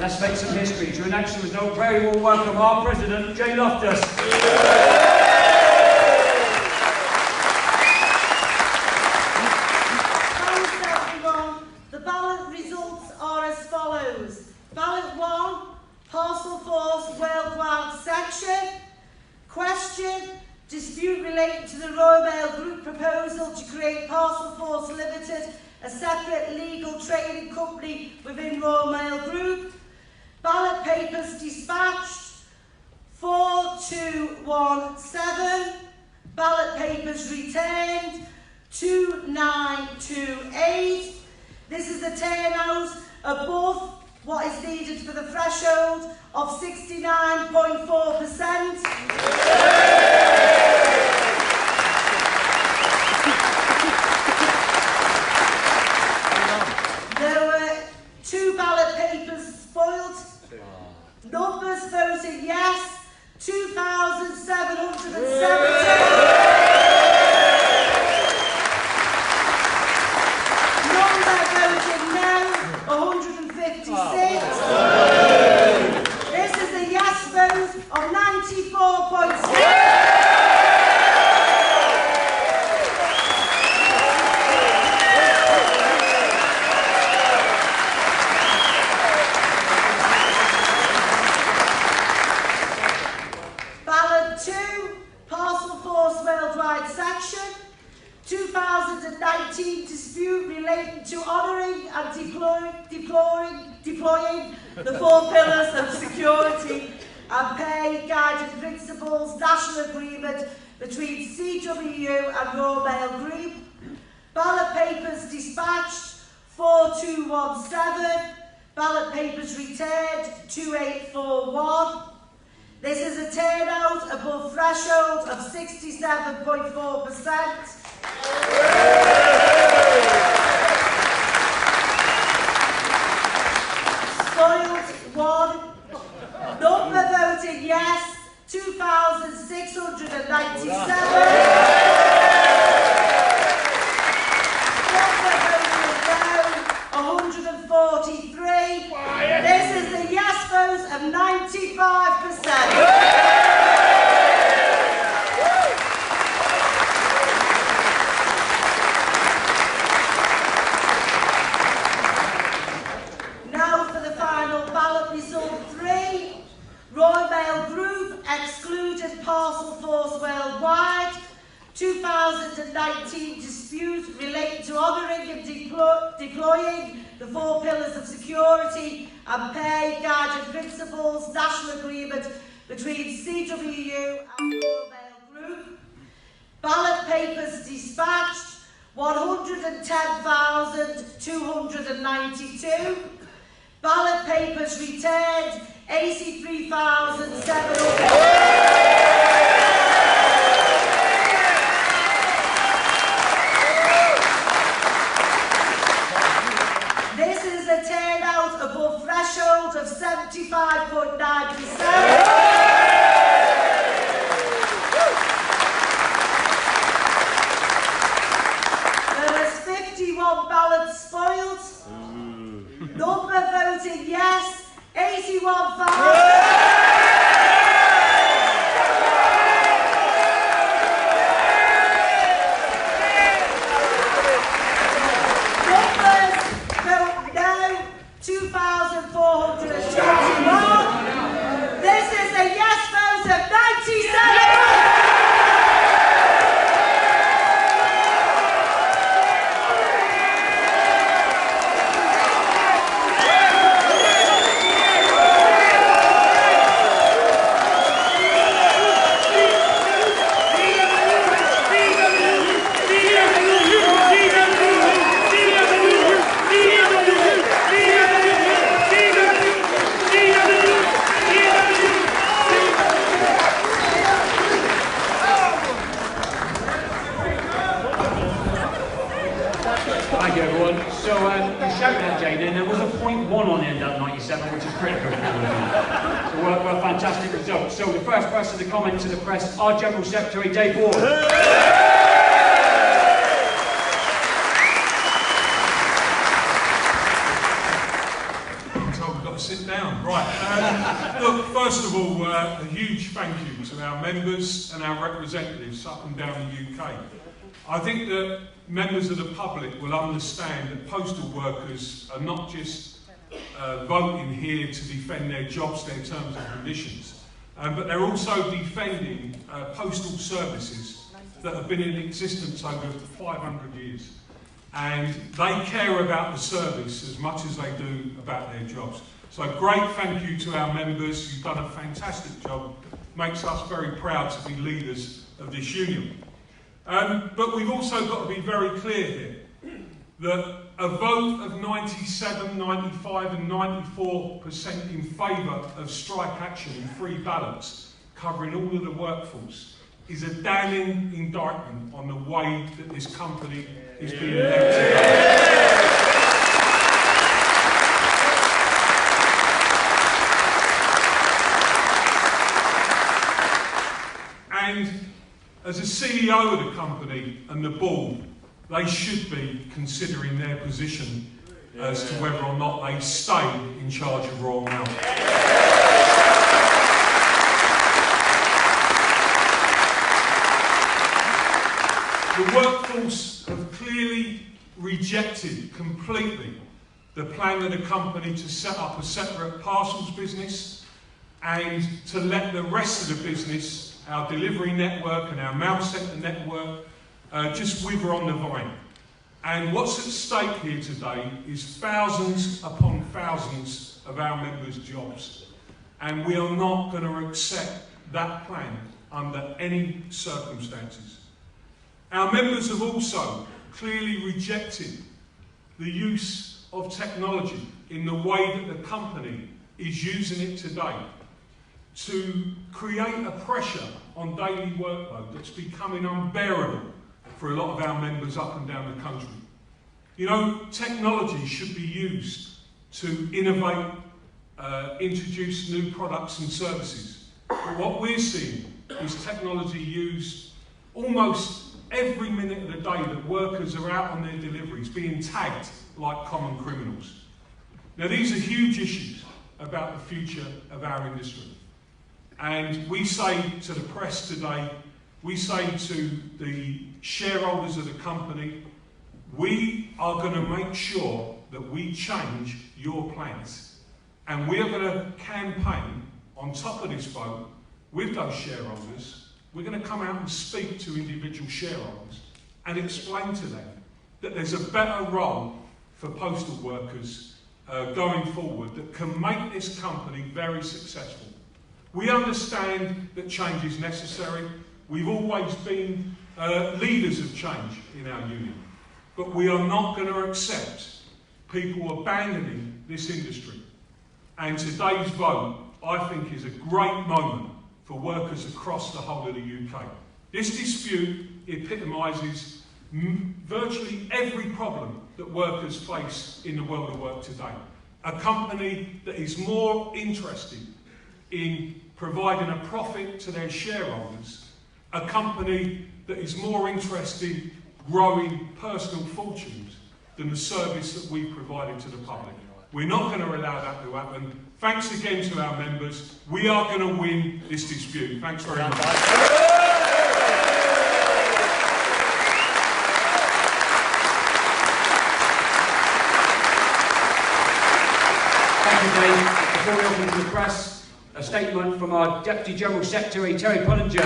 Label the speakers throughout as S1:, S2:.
S1: let's make some history. To an excellent result, very warm welcome our President, Jane Loftus.
S2: Thanks everyone. The ballot results are as follows. Ballot 1, Parcel Force Worldwide Section. Question, dispute relating to the Royal Mail Group proposal to create Parcel Force Limited, a separate legal trading company within Royal Mail Group. Ballot papers dispatched 4217. Ballot papers returned 2928. This is a turnout above what is needed for the threshold of 69.4%. There were 2 ballot papers spoiled. Numbers voted yes, 2,770. Number voted no, 156. This is a yes vote of 94.6. Ballot 2, Parcel Force Worldwide Section. 2019 dispute relating to honouring and deploying the 4 pillars of security and pay guiding principles national agreement between CWU and Royal Mail Group. Ballot papers dispatched 4217. Ballot papers returned 2841. This is a turnout above threshold of 67.4%. Spoiled 1. Number voted yes, 2,697. Number voted no, 143. This is a yes vote of 95%. Royal Mail Group excluded Parcel Force Worldwide. 2019 dispute relating to honouring and deploying the 4 pillars of security and pay guiding principles national agreement between CWU and Royal Mail Group. Ballot papers dispatched 110,292. Ballot papers returned 83,700. This is a turnout above threshold of 75.9%. There was 51 ballots spoiled. Number voted yes, 81,000. Numbers vote no, 2,421. This is a yes vote of 97.
S1: Thank you, everyone. So, you shouted at Jane, and there was a 0.1 on the end of 97, which is pretty good. So, what a fantastic result. So, the first person to comment to the press, our General Secretary, Dave Ward.
S3: I'm told we've got to sit down. First of all, a huge thank you to our members and our representatives up and down the UK. I think that members of the public will understand that postal workers are not just voting here to defend their jobs, their terms and conditions, but they're also defending postal services that have been in existence over 500 years. And they care about the service as much as they do about their jobs. So great thank you to our members. You've done a fantastic job. Makes us very proud to be leaders of this union. But we've also got to be very clear here that a vote of 97, 95 and 94% in favour of strike action and free ballots covering all of the workforce is a damning indictment on the way that this company is being elected. And as a CEO of the company and the board, they should be considering their position as to whether or not they stay in charge of Royal Mail. The workforce have clearly rejected completely the plan of the company to set up a separate parcels business and to let the rest of the business, our delivery network and our mail centre network, just wither on the vine. And what's at stake here today is thousands upon thousands of our members' jobs. And we are not going to accept that plan under any circumstances. Our members have also clearly rejected the use of technology in the way that the company is using it today to create a pressure on daily workload that's becoming unbearable for a lot of our members up and down the country. You know, technology should be used to innovate, introduce new products and services. But what we're seeing is technology used almost every minute of the day that workers are out on their deliveries being tagged like common criminals. Now, these are huge issues about the future of our industry. And we say to the press today, we say to the shareholders of the company, we are going to make sure that we change your plans. And we are going to campaign on top of this vote with those shareholders. We're going to come out and speak to individual shareholders and explain to them that there's a better role for postal workers going forward that can make this company very successful. We understand that change is necessary. We've always been leaders of change in our union. But we are not going to accept people abandoning this industry. And today's vote, I think, is a great moment for workers across the whole of the UK. This dispute epitomises virtually every problem that workers face in the world of work today. A company that is more interested in providing a profit to their shareholders, a company that is more interested in growing personal fortunes than the service that we provided to the public. We're not going to allow that to happen. Thanks again to our members. We are going to win this dispute. Thanks very much.
S1: Thank you, Dave. Before we open to the press, a statement from our Deputy General Secretary, Terry Pullinger.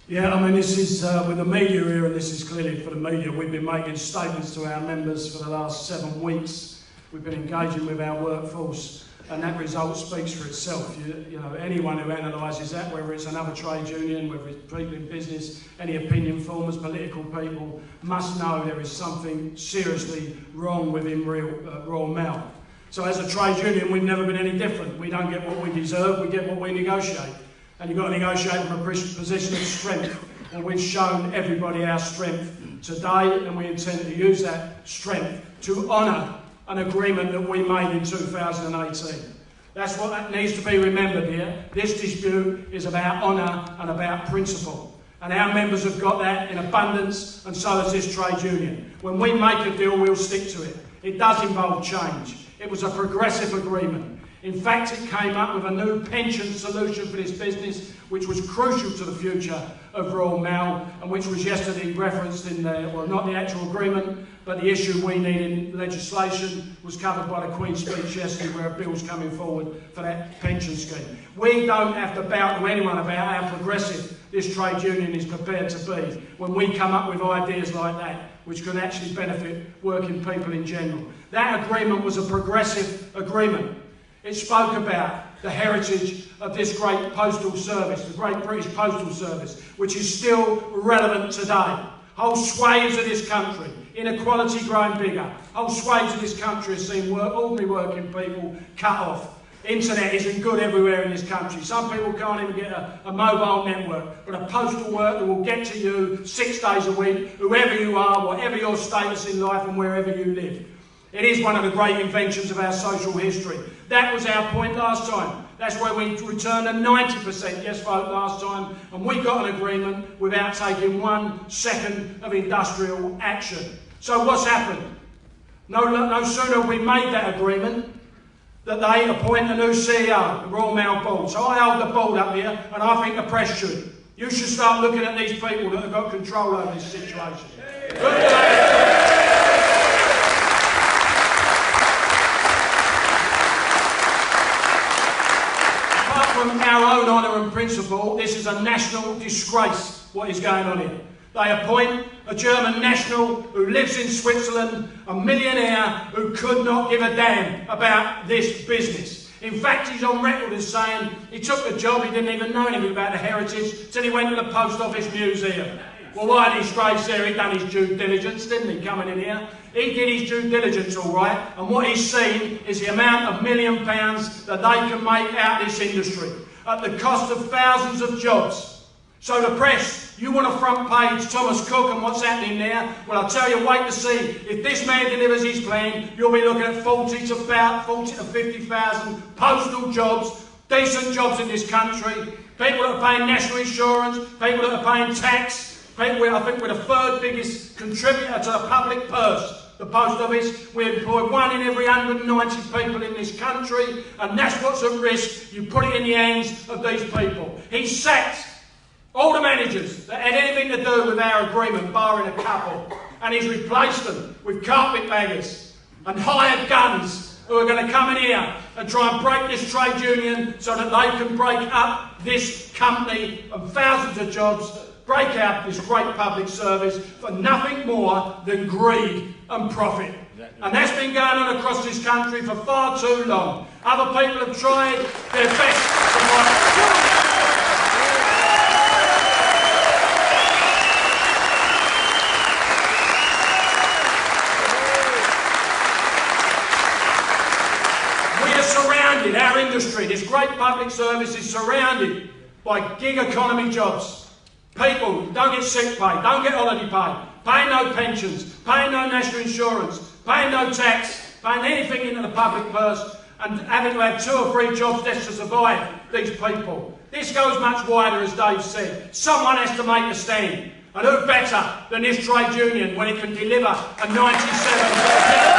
S4: Yeah, I mean, this is with the media here, and this is clearly for the media. We've been making statements to our members for the last 7 weeks. We've been engaging with our workforce, and that result speaks for itself. You know, anyone who analyses that, whether it's another trade union, whether it's people in business, any opinion formers, political people, must know there is something seriously wrong within Royal Mail. So as a trade union, we've never been any different. We don't get what we deserve, we get what we negotiate. And you've got to negotiate from a position of strength. And we've shown everybody our strength today, and we intend to use that strength to honour an agreement that we made in 2018. That's what that needs to be remembered here. This dispute is about honour and about principle. And our members have got that in abundance, and so has this trade union. When we make a deal, we'll stick to it. It does involve change. It was a progressive agreement. In fact, it came up with a new pension solution for this business, which was crucial to the future of Royal Mail, and which was yesterday referenced in the, well, not the actual agreement, but the issue we need in legislation was covered by the Queen's speech yesterday, where a bill's coming forward for that pension scheme. We don't have to bout to anyone about how progressive this trade union is prepared to be when we come up with ideas like that, which could actually benefit working people in general. That agreement was a progressive agreement. It spoke about the heritage of this great postal service, the great British Postal Service, which is still relevant today. Whole swathes of this country, inequality growing bigger. Whole swathes of this country have seen ordinary working people cut off. Internet isn't good everywhere in this country. Some people can't even get a mobile network, but a postal worker will get to you 6 days a week, whoever you are, whatever your status in life and wherever you live. It is one of the great inventions of our social history. That was our point last time. That's where we returned a 90% yes vote last time, and we got an agreement without taking 1 second of industrial action. So what's happened? No sooner have we made that agreement that they appoint a new CEO, the Royal Mail Board. So I hold the board up here, and I think the press should. You should start looking at these people that have got control over this situation. From our own honour and principle, this is a national disgrace what is going on here. They appoint a German national who lives in Switzerland, a millionaire who could not give a damn about this business. In fact, he's on record as saying he took the job, he didn't even know anything about the heritage till he went to the Post Office Museum. Well, why disgrace there? He done his due diligence, didn't he, coming in here? He did his due diligence all right, and what he's seen is the amount of £1 million that they can make out of this industry at the cost of thousands of jobs. So the press, you want a front page Thomas Cook and what's happening there? Well, I'll tell you, wait to see. If this man delivers his plan, you'll be looking at 40 to 50,000 postal jobs, decent jobs in this country, people that are paying national insurance, people that are paying tax. I think we're the 3rd biggest contributor to the public purse, the Post Office. We employ 1 in every 190 people in this country, and that's what's at risk. You put it in the hands of these people. He sacked all the managers that had anything to do with our agreement, barring a couple, and he's replaced them with carpetbaggers and hired guns who are going to come in here and try and break this trade union so that they can break up this company and thousands of jobs, break out this great public service for nothing more than greed and profit. And that's been going on across this country for far too long. Other people have tried their best to fight. We are surrounded, our industry, this great public service is surrounded by gig economy jobs. People don't get sick pay, don't get holiday pay, pay no pensions, pay no national insurance, pay no tax, paying anything into the public purse, and having to have 2 or 3 jobs just to survive these people. This goes much wider, as Dave said. Someone has to make a stand. And who better than this trade union when it can deliver a 97%?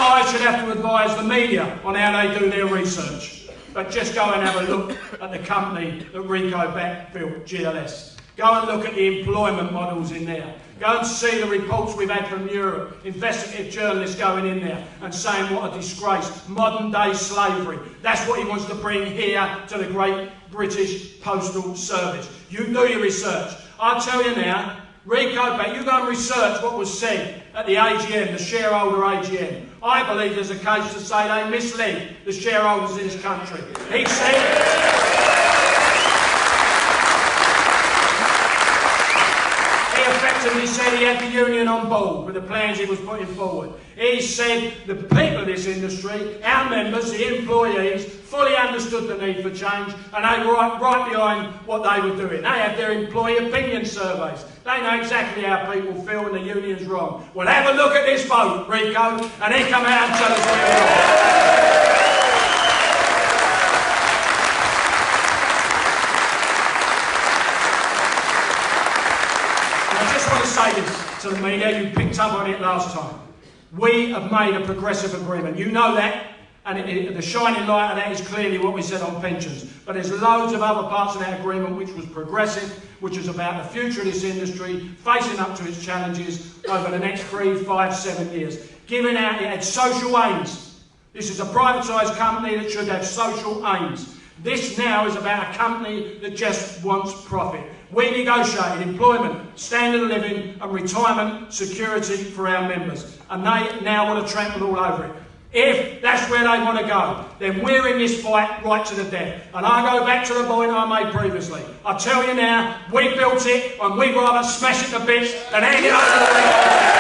S4: I should have to advise the media on how they do their research, but just go and have a look at the company that Rico built, GLS. Go and look at the employment models in there. Go and see the reports we've had from Europe, investigative journalists going in there and saying what a disgrace, modern day slavery. That's what he wants to bring here to the great British Postal Service. You do your research. I'll tell you now, Rico, you go and research what was said at the AGM, the shareholder AGM. I believe there's a case to say they misled the shareholders in this country. He said... He said he had the union on board with the plans he was putting forward. He said the people of this industry, our members, the employees, fully understood the need for change and they were right behind what they were doing. They had their employee opinion surveys. They know exactly how people feel and the union's wrong. Well, have a look at this vote, Rico, and then come out and tell us what you're wrong. I just want to say this to the media, you picked up on it last time. We have made a progressive agreement. You know that. And the shining light of that is clearly what we said on pensions. But there's loads of other parts of that agreement which was progressive, which is about the future of this industry, facing up to its challenges over the next 3, 5, 7 years. Giving out, it had social aims. This is a privatised company that should have social aims. This now is about a company that just wants profit. We negotiated employment, standard of living and retirement security for our members. And they now want to trample all over it. If that's where they want to go, then we're in this fight right to the death. And I go back to the point I made previously. I tell you now, we built it and we'd rather smash it to bits than hand it over to the